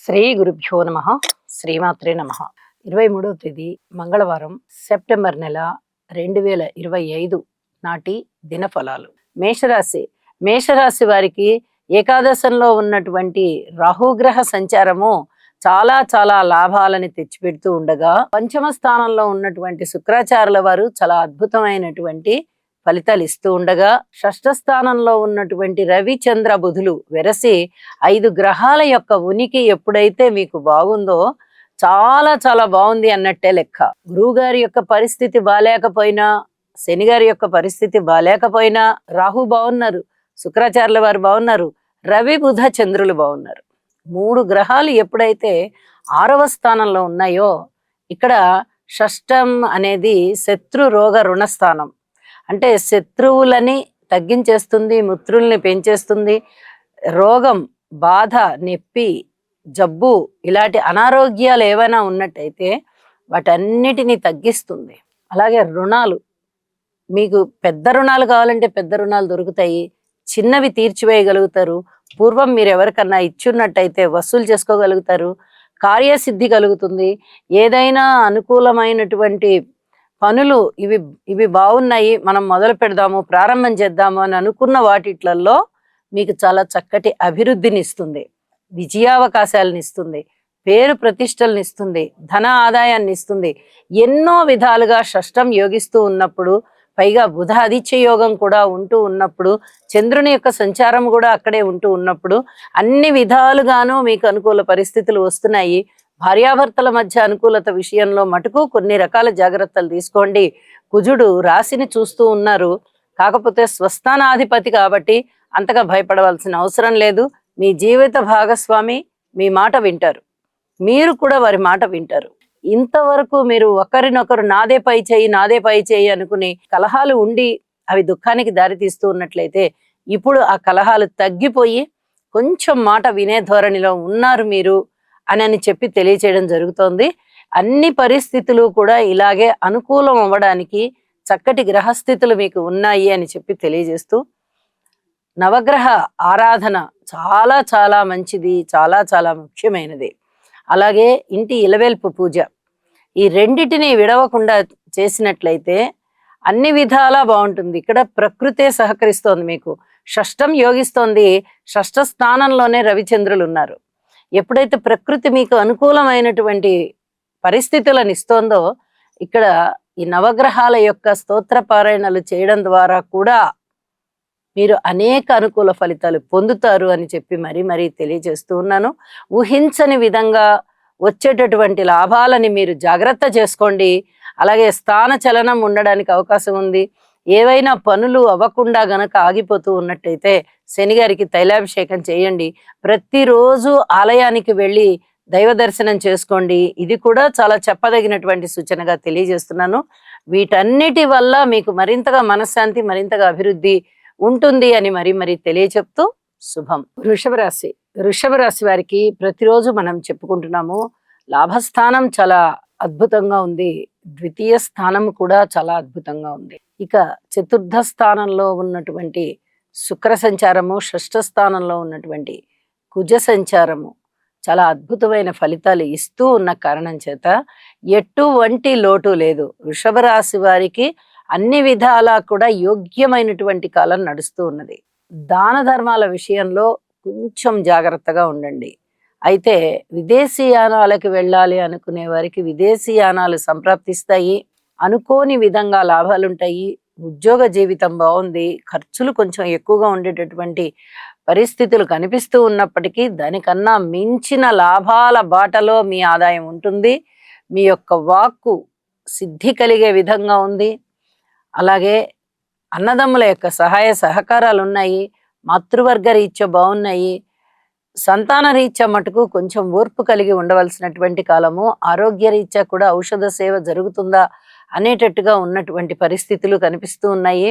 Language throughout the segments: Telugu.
శ్రీ గురుభ్యో నమ. శ్రీమాత్రే నమ. 23వ తేదీ మంగళవారం, సెప్టెంబర్ నెల 2025 నాటి దినఫలాలు. మేషరాశి వారికి ఏకాదశంలో ఉన్నటువంటి రాహుగ్రహ సంచారము చాలా చాలా లాభాలని తెచ్చిపెడుతూ ఉండగా, పంచమ స్థానంలో ఉన్నటువంటి శుక్రాచార్యుల వారు చాలా అద్భుతమైనటువంటి ఫలితాలు ఇస్తూ ఉండగా, షష్ఠ స్థానంలో ఉన్నటువంటి రవి చంద్ర బుధులు వెరసి 5 గ్రహాల యొక్క ఉనికి ఎప్పుడైతే మీకు బాగుందో చాలా చాలా బాగుంది అన్నట్టే లెక్క. గురువు గారి యొక్క పరిస్థితి బాలేకపోయినా, శని గారి యొక్క పరిస్థితి బాలేకపోయినా, రాహు బాగున్నారు, శుక్రాచార్యుల వారు బాగున్నారు, రవి బుధ చంద్రులు బాగున్నారు. 3 గ్రహాలు ఎప్పుడైతే 6వ స్థానంలో ఉన్నాయో, ఇక్కడ షష్టం అనేది శత్రు రోగ రుణస్థానం. అంటే శత్రువులని తగ్గించేస్తుంది, మిత్రుల్ని పెంచేస్తుంది. రోగం, బాధ, నొప్పి, జబ్బు ఇలాంటి అనారోగ్యాలు ఏవైనా ఉన్నట్టయితే వాటన్నిటిని తగ్గిస్తుంది. అలాగే రుణాలు, మీకు పెద్ద రుణాలు కావాలంటే పెద్ద రుణాలు దొరుకుతాయి, చిన్నవి తీర్చివేయగలుగుతారు. పూర్వం మీరు ఎవరికన్నా ఇచ్చున్నట్టయితే వసూలు చేసుకోగలుగుతారు. కార్యసిద్ధి కలుగుతుంది. ఏదైనా అనుకూలమైనటువంటి పనులు ఇవి బాగున్నాయి, మనం మొదలు పెడదాము, ప్రారంభం చేద్దాము అని అనుకున్న వాటిట్లలో మీకు చాలా చక్కటి అభివృద్ధిని ఇస్తుంది, విజయావకాశాలను ఇస్తుంది, పేరు ప్రతిష్టలను ఇస్తుంది, ధన ఆదాయాన్ని ఇస్తుంది. ఎన్నో విధాలుగా షష్టం యోగిస్తూ ఉన్నప్పుడు, పైగా బుధ ఆదిత్య యోగం కూడా ఉంటూ ఉన్నప్పుడు, చంద్రుని యొక్క సంచారం కూడా అక్కడే ఉంటూ ఉన్నప్పుడు అన్ని విధాలుగాను మీకు అనుకూల పరిస్థితులు వస్తున్నాయి. భార్యాభర్తల మధ్య అనుకూలత విషయంలో మటుకు కొన్ని రకాల జాగ్రత్తలు తీసుకోండి. కుజుడు రాశిని చూస్తూ ఉన్నారు, కాకపోతే స్వస్థానాధిపతి కాబట్టి అంతగా భయపడవలసిన అవసరం లేదు. మీ జీవిత భాగస్వామి మీ మాట వింటారు, మీరు కూడా వారి మాట వింటారు. ఇంతవరకు మీరు ఒకరినొకరు నాదే పై చేయి అనుకుని కలహాలు ఉండి అవి దుఃఖానికి దారితీస్తూ ఉన్నట్లయితే, ఇప్పుడు ఆ కలహాలు తగ్గిపోయి కొంచెం మాట వినే ధోరణిలో ఉన్నారు మీరు అని చెప్పి తెలియచేయడం జరుగుతోంది. అన్ని పరిస్థితులు కూడా ఇలాగే అనుకూలం అవ్వడానికి చక్కటి గ్రహస్థితులు మీకు ఉన్నాయి అని చెప్పి తెలియజేస్తూ, నవగ్రహ ఆరాధన చాలా చాలా మంచిది, చాలా చాలా ముఖ్యమైనది. అలాగే ఇంటి ఇలవేల్పు పూజ, ఈ రెండిటిని విడవకుండా చేసినట్లయితే అన్ని విధాలా బాగుంటుంది. ఇక్కడ ప్రకృతే సహకరిస్తోంది, మీకు షష్టం యోగిస్తోంది. షష్ఠ స్థానంలోనే రవిచంద్రులు ఉన్నారు. ఎప్పుడైతే ప్రకృతి మీకు అనుకూలమైనటువంటి పరిస్థితులను ఇస్తోందో, ఇక్కడ ఈ నవగ్రహాల యొక్క స్తోత్ర పారాయణలు చేయడం ద్వారా కూడా మీరు అనేక అనుకూల ఫలితాలు పొందుతారు అని చెప్పి మరీ తెలియజేస్తూ ఉన్నాను. ఊహించని విధంగా వచ్చేటటువంటి లాభాలని మీరు జాగ్రత్త చేసుకోండి. అలాగే స్థాన చలనం ఉండడానికి అవకాశం ఉంది. ఏవైనా పనులు అవ్వకుండా గనక ఆగిపోతూ ఉన్నట్టయితే శని గారికి తైలాభిషేకం చేయండి. ప్రతిరోజు ఆలయానికి వెళ్ళి దైవ దర్శనం చేసుకోండి. ఇది కూడా చాలా చెప్పదగినటువంటి సూచనగా తెలియజేస్తున్నాను. వీటన్నిటి వల్ల మీకు మరింతగా మనశ్శాంతి, మరింతగా అభివృద్ధి ఉంటుంది అని మరీ తెలియచెప్తూ శుభం. వృషభ రాశి వారికి ప్రతిరోజు మనం చెప్పుకుంటున్నాము, లాభస్థానం చాలా అద్భుతంగా ఉంది, ద్వితీయ స్థానం కూడా చాలా అద్భుతంగా ఉంది. ఇక చతుర్థ స్థానంలో ఉన్నటువంటి శుక్ర సంచారము, షష్ఠ స్థానంలో ఉన్నటువంటి కుజ సంచారము చాలా అద్భుతమైన ఫలితాలు ఇస్తూ ఉన్న కారణం చేత ఎటువంటి లోటు లేదు. వృషభ రాశి వారికి అన్ని విధాలా కూడా యోగ్యమైనటువంటి కాలం నడుస్తూ ఉన్నది. దాన ధర్మాల విషయంలో కొంచెం జాగ్రత్తగా ఉండండి. అయితే విదేశీయానాలకు వెళ్ళాలి అనుకునే వారికి విదేశీయానాలు సంప్రాప్తిస్తాయి. అనుకోని విధంగా లాభాలుంటాయి. ఉద్యోగ జీవితం బాగుంది. ఖర్చులు కొంచెం ఎక్కువగా ఉండేటటువంటి పరిస్థితులు కనిపిస్తూ ఉన్నప్పటికీ దానికన్నా మించిన లాభాల బాటలో మీ ఆదాయం ఉంటుంది. మీ యొక్క వాక్కు సిద్ధి కలిగే విధంగా ఉంది. అలాగే అన్నదమ్ముల యొక్క సహాయ సహకారాలు ఉన్నాయి. మాతృవర్గ రీత్యా బాగున్నాయి. సంతాన రీత్యా మటుకు కొంచెం ఓర్పు కలిగి ఉండవలసినటువంటి కాలము. ఆరోగ్య రీత్యా కూడా ఔషధ సేవ జరుగుతుందా అనేటట్టుగా ఉన్నటువంటి పరిస్థితులు కనిపిస్తూ ఉన్నాయి.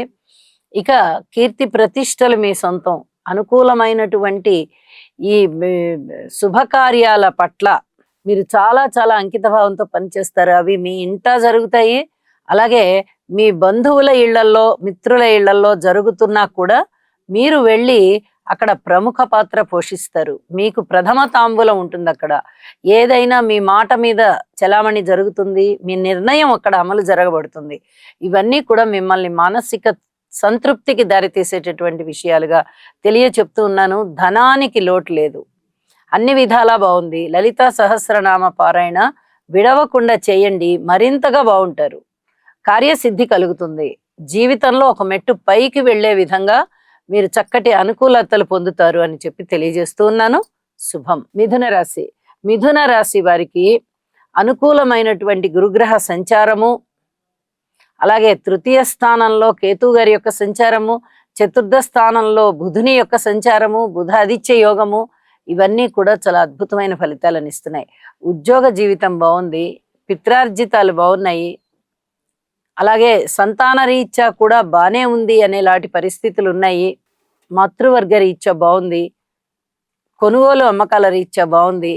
ఇక కీర్తి ప్రతిష్టలు మీ సొంతం. అనుకూలమైనటువంటి ఈ శుభకార్యాల పట్ల మీరు చాలా చాలా అంకిత భావంతో పనిచేస్తారు. అవి మీ ఇంట జరుగుతాయి. అలాగే మీ బంధువుల ఇళ్లల్లో, మిత్రుల ఇళ్లల్లో జరుగుతున్నా కూడా మీరు వెళ్ళి అక్కడ ప్రముఖ పాత్ర పోషిస్తారు. మీకు ప్రథమ తాంబూలం ఉంటుంది అక్కడ. ఏదైనా మీ మాట మీద చలామణి జరుగుతుంది. మీ నిర్ణయం అక్కడ అమలు జరగబడుతుంది. ఇవన్నీ కూడా మిమ్మల్ని మానసిక సంతృప్తికి దారితీసేటటువంటి విషయాలుగా చెప్తూ ఉన్నాను. ధనానికి లోటు లేదు. అన్ని విధాలా బాగుంది. లలితా సహస్రనామ పారాయణ విడవకుండా చేయండి, మరింతగా బాగుంటారు. కార్యసిద్ధి కలుగుతుంది. జీవితంలో ఒక మెట్టు పైకి వెళ్లే విధంగా మీరు చక్కటి అనుకూలతలు పొందుతారు అని చెప్పి తెలియజేస్తూ ఉన్నాను. శుభం. మిథున రాశి. మిథున రాశి వారికి అనుకూలమైనటువంటి గురుగ్రహ సంచారము, అలాగే తృతీయ స్థానంలో కేతు గారి యొక్క సంచారము, చతుర్థ స్థానంలో బుధుని యొక్క సంచారము, బుధ ఆదిత్య యోగము, ఇవన్నీ కూడా చాలా అద్భుతమైన ఫలితాలను ఇస్తున్నాయి. ఉద్యోగ జీవితం బాగుంది. పిత్రార్జితాలు బాగున్నాయి. అలాగే సంతాన రీత్యా కూడా బానే ఉంది అనేలాంటి పరిస్థితులు ఉన్నాయి. మాతృవర్గ రీత్యా బాగుంది. కొనుగోలు అమ్మకాల రీత్యా బాగుంది.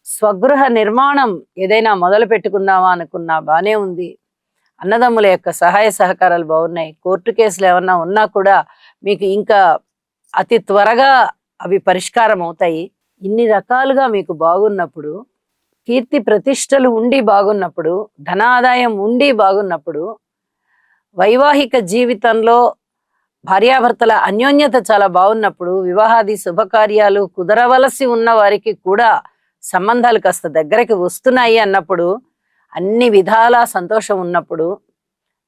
స్వగృహ నిర్మాణం ఏదైనా మొదలు పెట్టుకుందామా అనుకున్నా బానే ఉంది. అన్నదమ్ముల యొక్క సహాయ సహకారాలు బాగున్నాయి. కోర్టు కేసులు ఏమన్నా ఉన్నా కూడా మీకు ఇంకా అతి త్వరగా అవి పరిష్కారం అవుతాయి. ఇన్ని రకాలుగా మీకు బాగున్నప్పుడు, కీర్తి ప్రతిష్టలు ఉండి బాగున్నప్పుడు, ధనాదాయం ఉండి బాగున్నప్పుడు, వైవాహిక జీవితంలో భార్యాభర్తల అన్యోన్యత చాలా బాగున్నప్పుడు, వివాహాది శుభకార్యాలు కుదరవలసి ఉన్న వారికి కూడా సంబంధాలు కాస్త దగ్గరికి వస్తున్నాయి అన్నప్పుడు, అన్ని విధాలా సంతోషం ఉన్నప్పుడు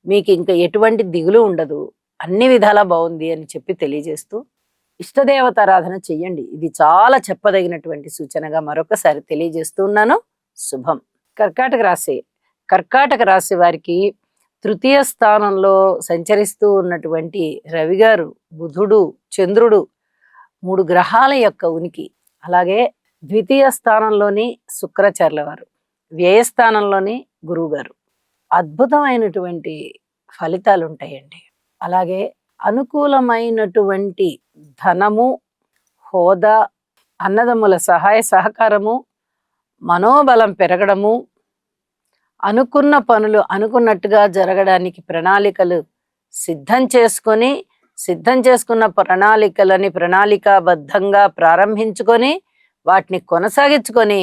మీకు ఇంకా ఎటువంటి దిగులు ఉండదు. అన్ని విధాలా బాగుంది అని చెప్పి తెలియజేస్తూ ఇష్టదేవతారాధన చెయ్యండి. ఇది చాలా చెప్పదగినటువంటి సూచనగా మరొకసారి తెలియజేస్తూ ఉన్నాను. శుభం. కర్కాటక రాశి. కర్కాటక రాశి వారికి తృతీయ స్థానంలో సంచరిస్తూ ఉన్నటువంటి రవి గారు, బుధుడు, చంద్రుడు, 3 గ్రహాల యొక్క ఉనికి, అలాగే ద్వితీయ స్థానంలోని శుక్రాచార్యుల వారు, వ్యయస్థానంలోని గురువు గారు, అద్భుతమైనటువంటి ఫలితాలు ఉంటాయండి. అలాగే అనుకూలమైనటువంటి ధనము, హోదా, అన్నదమ్ముల సహాయ సహకారము, మనోబలం పెరగడము, అనుకున్న పనులు అనుకున్నట్టుగా జరగడానికి ప్రణాళికలు సిద్ధం చేసుకున్న ప్రణాళికలని ప్రణాళికాబద్ధంగా ప్రారంభించుకొని వాటిని కొనసాగించుకొని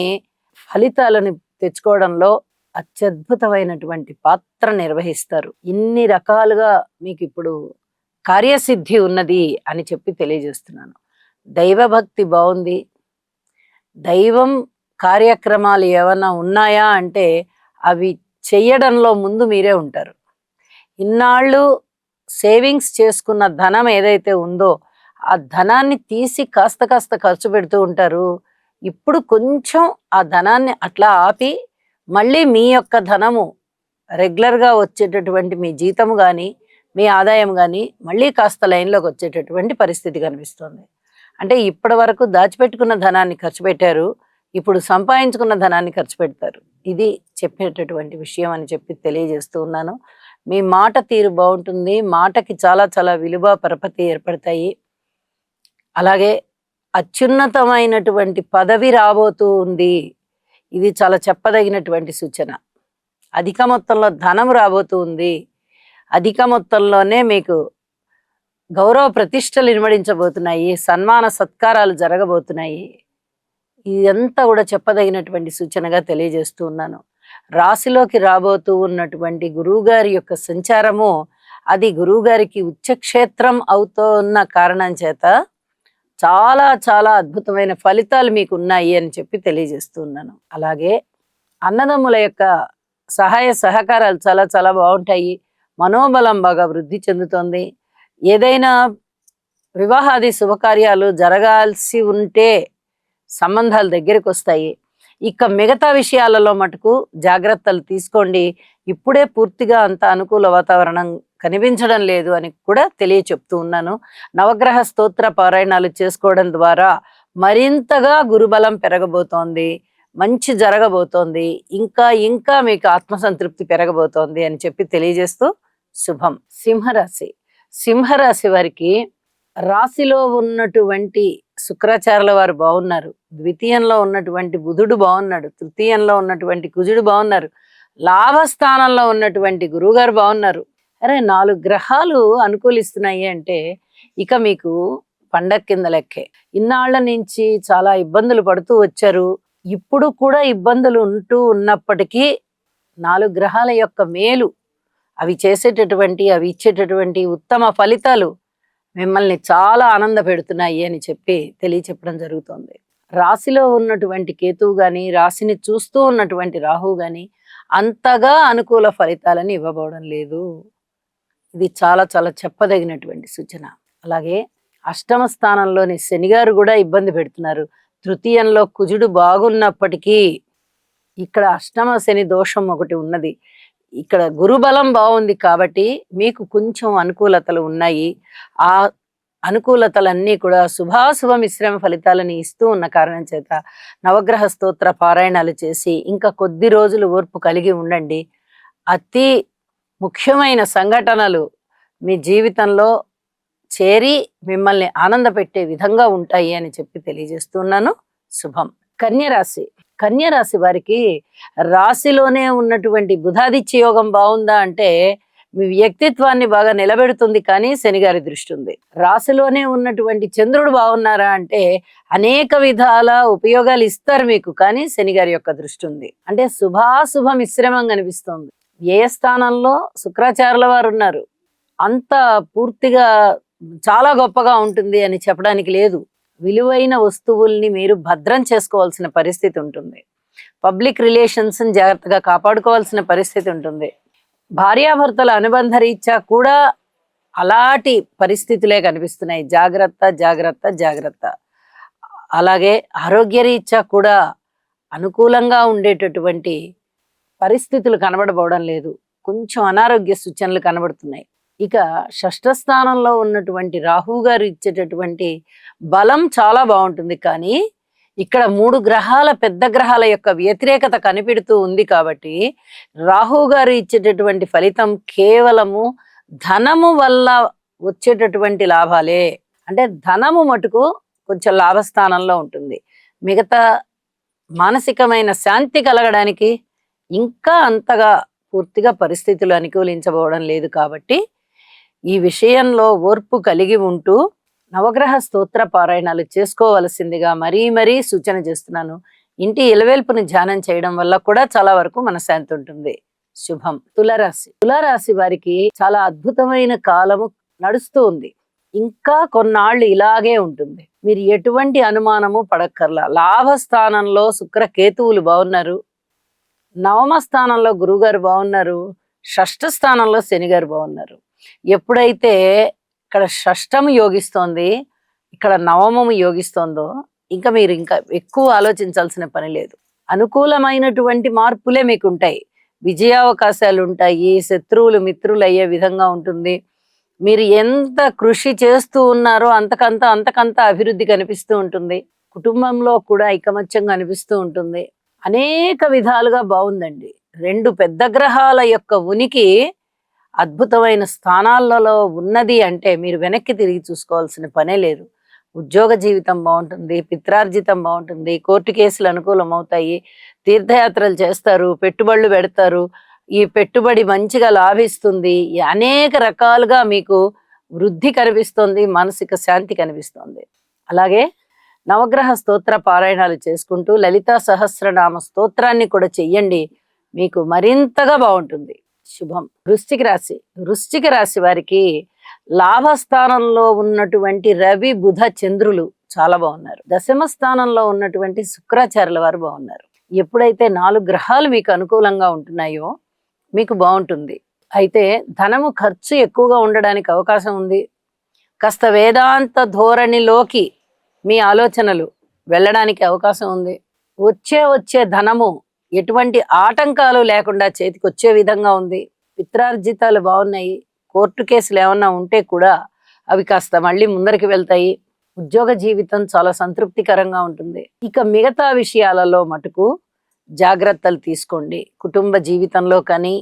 ఫలితాలను తెచ్చుకోవడంలో అత్యద్భుతమైనటువంటి పాత్ర నిర్వహిస్తారు. ఇన్ని రకాలుగా మీకు ఇప్పుడు కార్యసిద్ధి ఉన్నది అని చెప్పి తెలియజేస్తున్నాను. దైవభక్తి బాగుంది. దైవం కార్యక్రమాలు ఏమన్నా ఉన్నాయా అంటే అవి చెయ్యడంలో ముందు మీరే ఉంటారు. ఇన్నాళ్ళు సేవింగ్స్ చేసుకున్న ధనం ఏదైతే ఉందో ఆ ధనాన్ని తీసి కాస్త కాస్త ఖర్చు పెడుతూ ఉంటారు. ఇప్పుడు కొంచెం ఆ ధనాన్ని అట్లా ఆపి మళ్ళీ మీ యొక్క ధనము రెగ్యులర్గా వచ్చేటటువంటి మీ జీతము కానీ మీ ఆదాయం కానీ మళ్ళీ కాస్త లైన్లోకి వచ్చేటటువంటి పరిస్థితి కనిపిస్తుంది. అంటే ఇప్పటి వరకు దాచిపెట్టుకున్న ధనాన్ని ఖర్చు పెట్టారు, ఇప్పుడు సంపాదించుకున్న ధనాన్ని ఖర్చు పెడతారు. ఇది చెప్పేటటువంటి విషయం అని చెప్పి తెలియజేస్తూ ఉన్నాను. మీ మాట తీరు బాగుంటుంది. మాటకి చాలా చాలా విలువ పరపతి ఏర్పడతాయి. అలాగే అత్యున్నతమైనటువంటి పదవి రాబోతూ ఉంది. ఇది చాలా చెప్పదగినటువంటి సూచన. అధిక మొత్తంలో ధనం రాబోతూ ఉంది. అధిక మొత్తంలోనే మీకు గౌరవ ప్రతిష్టలు ఇనుమడించబోతున్నాయి. సన్మాన సత్కారాలు జరగబోతున్నాయి. ఇదంతా కూడా చెప్పదగినటువంటి సూచనగా తెలియజేస్తూ ఉన్నాను. రాశిలోకి రాబోతూ ఉన్నటువంటి గురువుగారి యొక్క సంచారము, అది గురువుగారికి ఉచ్చక్షేత్రం అవుతున్న కారణం చేత చాలా చాలా అద్భుతమైన ఫలితాలు మీకు ఉన్నాయి అని చెప్పి తెలియజేస్తూ ఉన్నాను. అలాగే అన్నదమ్ముల యొక్క సహాయ సహకారాలు చాలా చాలా బాగుంటాయి. మనోబలం బాగా వృద్ధి చెందుతోంది. ఏదైనా వివాహాది శుభకార్యాలు జరగాల్సి ఉంటే సంబంధాలు దగ్గరికి వస్తాయి. ఇక మిగతా విషయాలలో మటుకు జాగ్రత్తలు తీసుకోండి. ఇప్పుడే పూర్తిగా అంత అనుకూల వాతావరణం కనిపించడం లేదు అని కూడా చెప్తూ ఉన్నాను. నవగ్రహ స్తోత్ర పారాయణాలు చేసుకోవడం ద్వారా మరింతగా గురుబలం పెరగబోతోంది, మంచి జరగబోతోంది, ఇంకా ఇంకా మీకు ఆత్మసంతృప్తి పెరగబోతోంది అని చెప్పి తెలియజేస్తూ శుభం. సింహరాశి. సింహరాశి వారికి రాశిలో ఉన్నటువంటి శుక్రాచార్యుల వారు బాగున్నారు, ద్వితీయంలో ఉన్నటువంటి బుధుడు బాగున్నాడు, తృతీయంలో ఉన్నటువంటి కుజుడు బాగున్నారు, లాభస్థానంలో ఉన్నటువంటి గురువుగారు బాగున్నారు. అరే 4 గ్రహాలు అనుకూలిస్తున్నాయి అంటే ఇక మీకు పండగ కింద లెక్కే. ఇన్నాళ్ల నుంచి చాలా ఇబ్బందులు పడుతూ వచ్చారు. ఇప్పుడు కూడా ఇబ్బందులు ఉంటూ ఉన్నప్పటికీ 4 గ్రహాల యొక్క మేలు, అవి ఇచ్చేటటువంటి ఉత్తమ ఫలితాలు మిమ్మల్ని చాలా ఆనంద పెడుతున్నాయి అని చెప్పి తెలియచెప్పడం జరుగుతోంది. రాశిలో ఉన్నటువంటి కేతువు గాని, రాశిని చూస్తూ ఉన్నటువంటి రాహువు గాని అంతగా అనుకూల ఫలితాలని ఇవ్వబోవడం లేదు. ఇది చాలా చాలా చెప్పదగినటువంటి సూచన. అలాగే అష్టమ స్థానంలోని శని గారు కూడా ఇబ్బంది పెడుతున్నారు. తృతీయంలో కుజుడు బాగున్నప్పటికీ ఇక్కడ అష్టమ శని దోషం ఒకటి ఉన్నది. ఇక్కడ గురుబలం బాగుంది కాబట్టి మీకు కొంచెం అనుకూలతలు ఉన్నాయి. ఆ అనుకూలతలన్నీ కూడా శుభాశుభ మిశ్రమ ఫలితాలని ఇస్తూ ఉన్న కారణం చేత నవగ్రహ స్తోత్ర పారాయణాలు చేసి ఇంకా కొద్ది రోజులు ఓర్పు కలిగి ఉండండి. అతి ముఖ్యమైన సంఘటనలు మీ జీవితంలో చేరి మిమ్మల్ని ఆనంద పెట్టే విధంగా ఉంటాయి అని చెప్పి తెలియజేస్తున్నాను. శుభం. కన్యరాశి వారికి రాశిలోనే ఉన్నటువంటి బుధాదిత్య యోగం బాగుందా అంటే మీ వ్యక్తిత్వాన్ని బాగా నిలబెడుతుంది, కానీ శనిగారి దృష్టి ఉంది. రాశిలోనే ఉన్నటువంటి చంద్రుడు బాగున్నారా అంటే అనేక విధాల ఉపయోగాలు ఇస్తారు మీకు, కానీ శనిగారి యొక్క దృష్టి ఉంది. అంటే శుభాశుభ మిశ్రమం కనిపిస్తుంది. వ్యయస్థానంలో శుక్రాచార్యుల వారు ఉన్నారు. అంత పూర్తిగా చాలా గొప్పగా ఉంటుంది అని చెప్పడానికి లేదు. విలువైన వస్తువుల్ని మీరు భద్రం చేసుకోవాల్సిన పరిస్థితి ఉంటుంది. పబ్లిక్ రిలేషన్స్ జాగ్రత్తగా కాపాడుకోవాల్సిన పరిస్థితి ఉంటుంది. భార్యాభర్తల అనుబంధ రీత్యా కూడా అలాంటి పరిస్థితులే కనిపిస్తున్నాయి. జాగ్రత్త జాగ్రత్త జాగ్రత్త. అలాగే ఆరోగ్యరీత్యా కూడా అనుకూలంగా ఉండేటటువంటి పరిస్థితులు కనబడబోవడం లేదు. కొంచెం అనారోగ్య సూచనలు కనబడుతున్నాయి. ఇక షష్ఠ స్థానంలో ఉన్నటువంటి రాహువు గారు ఇచ్చేటటువంటి బలం చాలా బాగుంటుంది, కానీ ఇక్కడ 3 గ్రహాల పెద్ద గ్రహాల యొక్క వ్యతిరేకత కనిపెడుతూ ఉంది. కాబట్టి రాహువు గారు ఇచ్చేటటువంటి ఫలితం కేవలము ధనము వల్ల వచ్చేటటువంటి లాభాలే. అంటే ధనము మటుకు కొంచెం లాభస్థానంలో ఉంటుంది. మిగతా మానసికమైన శాంతి కలగడానికి ఇంకా అంతగా పూర్తిగా పరిస్థితులు అనుకూలించబోవడం లేదు. కాబట్టి ఈ విషయంలో ఓర్పు కలిగి ఉంటూ నవగ్రహ స్తోత్ర పారాయణాలు చేసుకోవలసిందిగా మరీ సూచన చేస్తున్నాను. ఇంటి ఇలవేల్పుని ధ్యానం చేయడం వల్ల కూడా చాలా వరకు మనశ్శాంతి ఉంటుంది. శుభం. తులారాశి వారికి చాలా అద్భుతమైన కాలము నడుస్తూ ఉంది. ఇంకా కొన్నాళ్ళు ఇలాగే ఉంటుంది. మీరు ఎటువంటి అనుమానము పడక్కర్లా. లాభస్థానంలో శుక్ర కేతువులు బాగున్నారు. నవమ స్థానంలో గురువుగారు బాగున్నారు. షష్ఠ స్థానంలో శనిగారు బాగున్నారు. ఎప్పుడైతే ఇక్కడ షష్టము యోగిస్తోంది, ఇక్కడ నవమము యోగిస్తోందో ఇంకా మీరు ఇంకా ఎక్కువ ఆలోచించాల్సిన పని లేదు. అనుకూలమైనటువంటి మార్పులే మీకు ఉంటాయి. విజయావకాశాలు ఉంటాయి. శత్రువులు మిత్రులు అయ్యే విధంగా ఉంటుంది. మీరు ఎంత కృషి చేస్తూ ఉన్నారో అంతకంత అభివృద్ధి కనిపిస్తూ ఉంటుంది. కుటుంబంలో కూడా ఐకమత్యం కనిపిస్తూ ఉంటుంది. అనేక విధాలుగా బాగుందండి. 2 పెద్ద గ్రహాల యొక్క ఉనికి అద్భుతమైన స్థానాలలో ఉన్నది అంటే మీరు వెనక్కి తిరిగి చూసుకోవాల్సిన పనే లేదు. ఉద్యోగ జీవితం బాగుంటుంది, పిత్రార్జితం బాగుంటుంది, కోర్టు కేసులు అనుకూలం అవుతాయి, తీర్థయాత్రలు చేస్తారు, పెట్టుబడులు పెడతారు, ఈ పెట్టుబడి మంచిగా లాభిస్తుంది. అనేక రకాలుగా మీకు వృద్ధి కనిపిస్తుంది, మానసిక శాంతి కనిపిస్తుంది. అలాగే నవగ్రహ స్తోత్ర పారాయణాలు చేసుకుంటూ లలితా సహస్రనామ స్తోత్రాన్ని కూడా చెయ్యండి, మీకు మరింతగా బాగుంటుంది. శుభం. వృశ్చిక రాశి వారికి లాభస్థానంలో ఉన్నటువంటి రవి బుధ చంద్రులు చాలా బాగున్నారు. దశమ స్థానంలో ఉన్నటువంటి శుక్రాచార్యుల వారు బాగున్నారు. ఎప్పుడైతే 4 గ్రహాలు మీకు అనుకూలంగా ఉంటున్నాయో మీకు బాగుంటుంది. అయితే ధనము ఖర్చు ఎక్కువగా ఉండడానికి అవకాశం ఉంది. కాస్త వేదాంత ధోరణిలోకి మీ ఆలోచనలు వెళ్ళడానికి అవకాశం ఉంది. వచ్చే ధనము ఎటువంటి ఆటంకాలు లేకుండా చేతికి వచ్చే విధంగా ఉంది. పిత్రార్జితాలు బాగున్నాయి. కోర్టు కేసులు ఏమన్నా ఉంటే కూడా అవి కాస్త మళ్ళీ ముందరికి వెళ్తాయి. ఉద్యోగ జీవితం చాలా సంతృప్తికరంగా ఉంటుంది. ఇక మిగతా విషయాలలో మటుకు జాగ్రత్తలు తీసుకోండి. కుటుంబ జీవితంలో కానీ,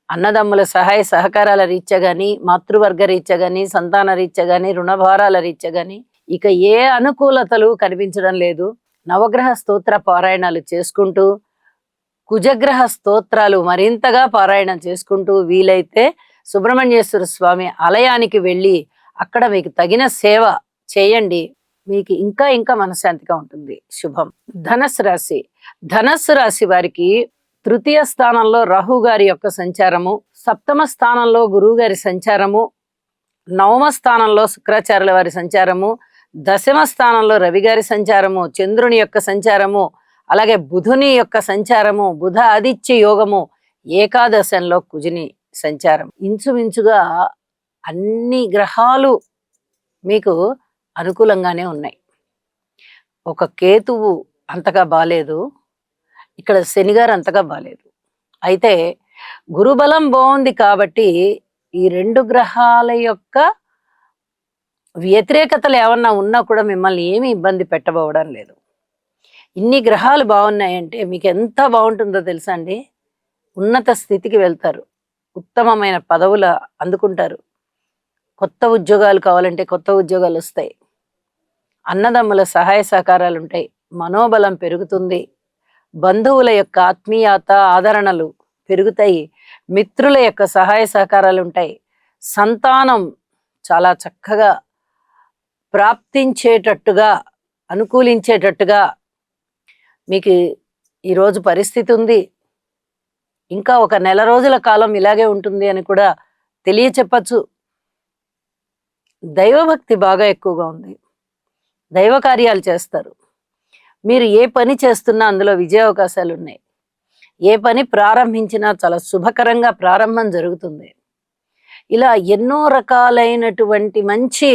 అన్నదమ్ముల సహాయ సహకారాల రీత్యా కానీ, మాతృవర్గ రీత్యా కానీ, సంతాన రీత్యా కానీ, రుణభారాల రీత్యా కానీ ఇక ఏ అనుకూలతలు కనిపించడం లేదు. నవగ్రహ స్తోత్ర పారాయణాలు చేసుకుంటూ, కుజగ్రహ స్తోత్రాలు మరింతగా పారాయణం చేసుకుంటూ, వీలైతే సుబ్రహ్మణ్యేశ్వర స్వామి ఆలయానికి వెళ్ళి అక్కడ మీకు తగిన సేవ చేయండి. మీకు ఇంకా ఇంకా మనశ్శాంతిగా ఉంటుంది. శుభం. ధనస్సు రాశి. ధనస్సు రాశి వారికి తృతీయ స్థానంలో రాహు గారి యొక్క సంచారము, సప్తమ స్థానంలో గురువు గారి సంచారము, నవమ స్థానంలో శుక్రాచార్యుల వారి సంచారము, దశమ స్థానంలో రవి గారి సంచారము, చంద్రుని యొక్క సంచారము, అలాగే బుధుని యొక్క సంచారము, బుధ ఆదిత్య యోగము, ఏకాదశంలో కుజుని సంచారం. ఇంచుమించుగా అన్ని గ్రహాలు మీకు అనుకూలంగానే ఉన్నాయి. ఒక కేతువు అంతగా బాలేదు, ఇక్కడ శనిగారు అంతగా బాలేదు. అయితే గురుబలం బాగుంది కాబట్టి ఈ రెండు గ్రహాల యొక్క వ్యతిరేకతలు ఏమన్నా ఉన్నా కూడా మిమ్మల్ని ఏమీ ఇబ్బంది పెట్టబోవడం లేదు. ఇన్ని గ్రహాలు బాగున్నాయంటే మీకు ఎంత బాగుంటుందో తెలుసా అండి. ఉన్నత స్థితికి వెళ్తారు, ఉత్తమమైన పదవులు అందుకుంటారు, కొత్త ఉద్యోగాలు కావాలంటే కొత్త ఉద్యోగాలు వస్తాయి, అన్నదమ్ముల సహాయ సహకారాలు ఉంటాయి, మనోబలం పెరుగుతుంది, బంధువుల యొక్క ఆత్మీయత ఆదరణలు పెరుగుతాయి, మిత్రుల యొక్క సహాయ సహకారాలు ఉంటాయి, సంతానం చాలా చక్కగా ప్రాప్తించేటట్టుగా అనుకూలించేటట్టుగా మీకు ఈరోజు పరిస్థితి ఉంది. ఇంకా ఒక నెల రోజుల కాలం ఇలాగే ఉంటుంది అని కూడా తెలియచెప్పచ్చు. దైవభక్తి బాగా ఎక్కువగా ఉంది, దైవ కార్యాలు చేస్తారు. మీరు ఏ పని చేస్తున్నా అందులో విజయ అవకాశాలు ఉన్నాయి. ఏ పని ప్రారంభించినా చాలా శుభకరంగా ప్రారంభం జరుగుతుంది. ఇలా ఎన్నో రకాలైనటువంటి మంచి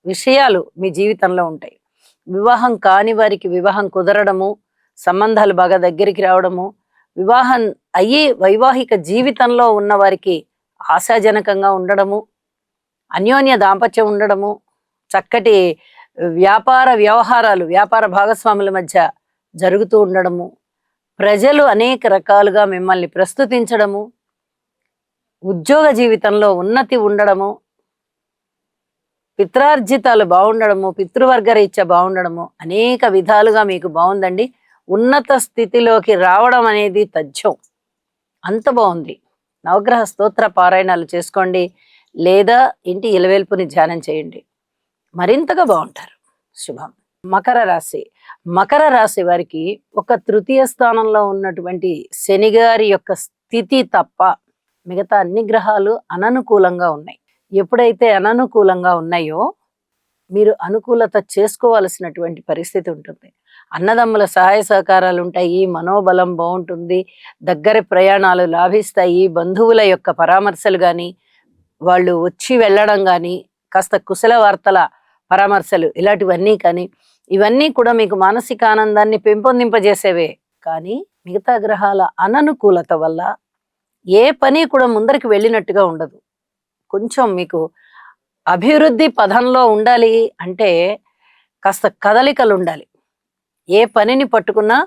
విషయాలు మీ జీవితంలో ఉంటాయి. వివాహం కాని వారికి వివాహం కుదరడము, సంబంధాలు బాగా దగ్గరికి రావడము, వివాహం అయ్యి వైవాహిక జీవితంలో ఉన్న వారికి ఆశాజనకంగా ఉండడము, అన్యోన్య దాంపత్యం ఉండడము, చక్కటి వ్యాపార వ్యవహారాలు వ్యాపార భాగస్వాముల మధ్య జరుగుతూ ఉండడము, ప్రజలు అనేక రకాలుగా మిమ్మల్ని ప్రస్తుతించడము, ఉద్యోగ జీవితంలో ఉన్నతి ఉండడము, పిత్రార్జితాలు బాగుండడము, పితృవర్గ రీత్యా బాగుండడము, అనేక విధాలుగా మీకు బాగుందండి. ఉన్నత స్థితిలోకి రావడం అనేది తథ్యం. అంత బాగుంది. నవగ్రహ స్తోత్ర పారాయణాలు చేసుకోండి, లేదా ఇంటి ఇలవేల్పుని ధ్యానం చేయండి, మరింతగా బాగుంటారు. శుభం. మకర రాశి. మకర రాశి వారికి ఒక తృతీయ స్థానంలో ఉన్నటువంటి శనిగారి యొక్క స్థితి తప్ప మిగతా అన్ని గ్రహాలు అననుకూలంగా ఉన్నాయి. ఎప్పుడైతే అననుకూలంగా ఉన్నాయో మీరు అనుకూలత చేసుకోవాల్సినటువంటి పరిస్థితి ఉంటుంది. అన్నదమ్ముల సహాయ సహకారాలు ఉంటాయి, మనోబలం బాగుంటుంది, దగ్గర ప్రయాణాలు లాభిస్తాయి, బంధువుల యొక్క పరామర్శలు కానీ, వాళ్ళు వచ్చి వెళ్ళడం కానీ, కాస్త కుశల వార్తల పరామర్శలు ఇలాంటివన్నీ కానీ, ఇవన్నీ కూడా మీకు మానసిక ఆనందాన్ని పెంపొందింపజేసేవే. కానీ మిగతా గ్రహాల అననుకూలత వల్ల ఏ పని కూడా ముందరికి వెళ్ళినట్టుగా ఉండదు. కొంచెం మీకు అభివృద్ధి పదంలో ఉండాలి అంటే కాస్త కదలికలు ఉండాలి. ఏ పనిని పట్టుకున్నా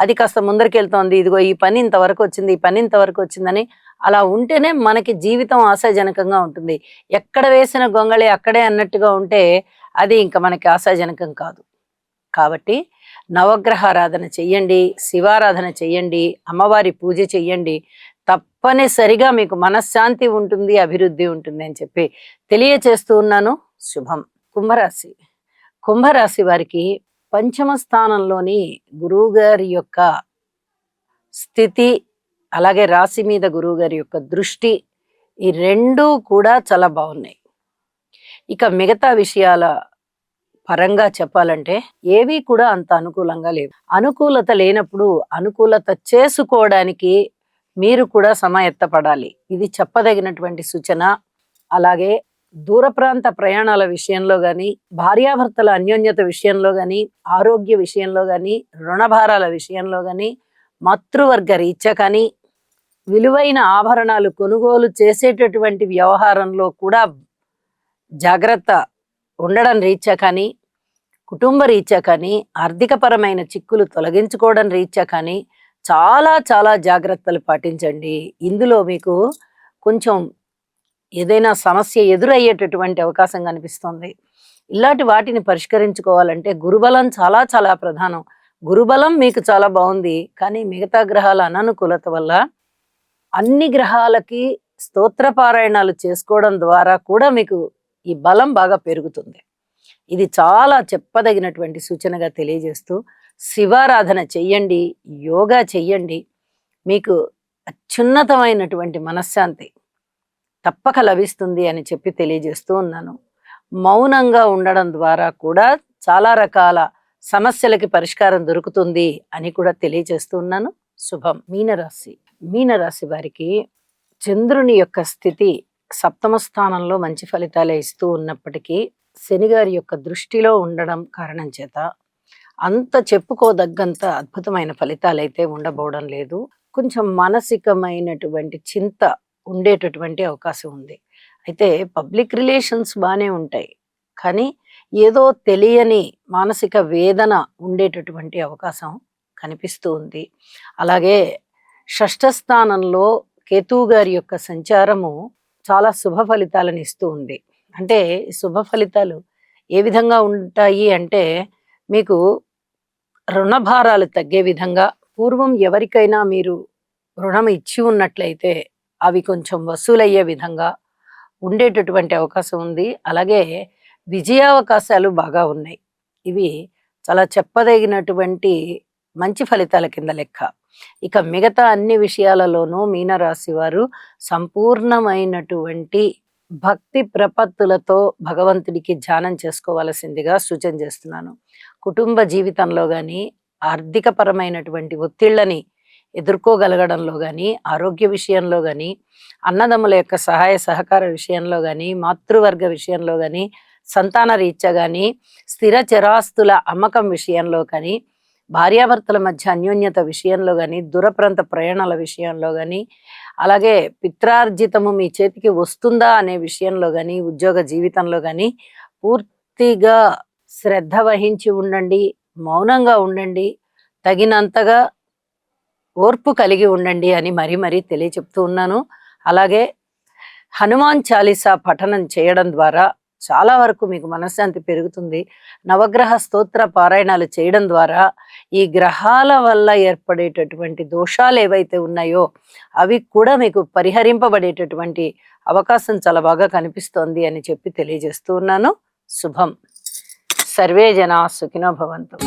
అది కాస్త ముందరికి వెళ్తోంది, ఇదిగో ఈ పని ఇంతవరకు వచ్చింది, ఈ పని ఇంతవరకు వచ్చిందని అలా ఉంటేనే మనకి జీవితం ఆశాజనకంగా ఉంటుంది. ఎక్కడ వేసిన గొంగళి అక్కడే అన్నట్టుగా ఉంటే అది ఇంకా మనకి ఆశాజనకం కాదు. కాబట్టి నవగ్రహారాధన చెయ్యండి, శివారాధన చెయ్యండి, అమ్మవారి పూజ చెయ్యండి. తప్పనిసరిగా మీకు మనశ్శాంతి ఉంటుంది, అభివృద్ధి ఉంటుంది అని చెప్పి తెలియచేస్తూ ఉన్నాను. శుభం. కుంభరాశి. కుంభరాశి వారికి పంచమ స్థానంలోని గురువు గారి యొక్క స్థితి, అలాగే రాశి మీద గురువు గారి యొక్క దృష్టి, ఈ రెండూ కూడా చాలా బాగున్నాయి. ఇక మిగతా విషయాల పరంగా చెప్పాలంటే ఏవి కూడా అంత అనుకూలంగా లేవు. అనుకూలత లేనప్పుడు అనుకూలత చేసుకోవడానికి మీరు కూడా సమాయత్తపడాలి. ఇది చెప్పదగినటువంటి సూచన. అలాగే దూర ప్రాంత ప్రయాణాల విషయంలో కానీ, భార్యాభర్తల అన్యోన్యత విషయంలో కానీ, ఆరోగ్య విషయంలో కానీ, రుణభారాల విషయంలో కానీ, మాతృవర్గ రీత్యా కానీ, విలువైన ఆభరణాలు కొనుగోలు చేసేటటువంటి వ్యవహారంలో కూడా జాగ్రత్త ఉండడం రీత్యా కానీ, కుటుంబ రీత్యా కానీ, ఆర్థికపరమైన చిక్కులు తొలగించుకోవడం రీత్యా కానీ చాలా చాలా జాగ్రత్తలు పాటించండి. ఇందులో మీకు కొంచెం ఏదైనా సమస్య ఎదురయ్యేటటువంటి అవకాశం కనిపిస్తుంది. ఇలాంటి వాటిని పరిష్కరించుకోవాలంటే గురుబలం చాలా చాలా ప్రధానం. గురుబలం మీకు చాలా బాగుంది, కానీ మిగతా గ్రహాల అననుకూలత వల్ల అన్ని గ్రహాలకి స్తోత్ర పారాయణాలు చేసుకోవడం ద్వారా కూడా మీకు ఈ బలం బాగా పెరుగుతుంది. ఇది చాలా చెప్పదగినటువంటి సూచనగా తెలియజేస్తూ, శివారాధన చెయ్యండి, యోగా చెయ్యండి. మీకు అత్యున్నతమైనటువంటి మనశ్శాంతి తప్పక లభిస్తుంది అని చెప్పి తెలియజేస్తూ ఉన్నాను. మౌనంగా ఉండడం ద్వారా కూడా చాలా రకాల సమస్యలకి పరిష్కారం దొరుకుతుంది అని కూడా తెలియజేస్తూ ఉన్నాను. శుభం. మీనరాశి. మీనరాశి వారికి చంద్రుని యొక్క స్థితి సప్తమ స్థానంలో మంచి ఫలితాలే ఇస్తూ ఉన్నప్పటికీ శనిగారి యొక్క దృష్టిలో ఉండడం కారణం చేత అంత చెప్పుకోదగ్గంత అద్భుతమైన ఫలితాలైతే ఉండబోవడం లేదు. కొంచెం మానసికమైనటువంటి చింత ఉండేటటువంటి అవకాశం ఉంది. అయితే పబ్లిక్ రిలేషన్స్ బాగానే ఉంటాయి, కానీ ఏదో తెలియని మానసిక వేదన ఉండేటటువంటి అవకాశం కనిపిస్తూ ఉంది. అలాగే షష్ఠ స్థానంలో కేతువు గారి యొక్క సంచారము చాలా శుభ ఫలితాలను ఇస్తూ ఉంది. అంటే శుభ ఫలితాలు ఏ విధంగా ఉంటాయి అంటే, మీకు రుణభారాలు తగ్గే విధంగా, పూర్వం ఎవరికైనా మీరు రుణం ఇచ్చి ఉన్నట్లయితే అవి కొంచెం వసూలయ్యే విధంగా ఉండేటటువంటి అవకాశం ఉంది. అలాగే విజయావకాశాలు బాగా ఉన్నాయి. ఇవి చాలా చెప్పదగినటువంటి మంచి ఫలితాల కింద లెక్క. ఇక మిగతా అన్ని విషయాలలోనూ మీనరాశి వారు సంపూర్ణమైనటువంటి భక్తి ప్రపత్తులతో భగవంతుడికి ధ్యానం చేసుకోవాల్సిందిగా సూచన చేస్తున్నాను. కుటుంబ జీవితంలో కానీ, ఆర్థికపరమైనటువంటి ఒత్తిళ్ళని ఎదుర్కోగలగడంలో కానీ, ఆరోగ్య విషయంలో కానీ, అన్నదమ్ముల యొక్క సహాయ సహకార విషయంలో కానీ, మాతృవర్గ విషయంలో కానీ, సంతాన రీత్యా కానీ, స్థిర చరాస్తుల అమ్మకం విషయంలో కానీ, భార్యాభర్తల మధ్య అన్యోన్యత విషయంలో కానీ, దూరప్రాంత ప్రయాణాల విషయంలో కానీ, అలాగే పిత్రార్జితము మీ చేతికి వస్తుందా అనే విషయంలో కానీ, ఉద్యోగ జీవితంలో కానీ పూర్తిగా శ్రద్ధ వహించి ఉండండి, మౌనంగా ఉండండి, తగినంతగా ఓర్పు కలిగి ఉండండి అని మరీ తెలియచెప్తూ ఉన్నాను. అలాగే హనుమాన్ చాలీసా పఠనం చేయడం ద్వారా చాలా వరకు మీకు మనశ్శాంతి పెరుగుతుంది. నవగ్రహ స్తోత్ర పారాయణాలు చేయడం ద్వారా ఈ గ్రహాల వల్ల ఏర్పడేటటువంటి దోషాలు ఏవైతే ఉన్నాయో అవి కూడా మీకు పరిహరింపబడేటటువంటి అవకాశం చాలా బాగా కనిపిస్తోంది అని చెప్పి తెలియజేస్తూ ఉన్నాను. శుభం. సర్వే జనా సుఖినో భవంతు.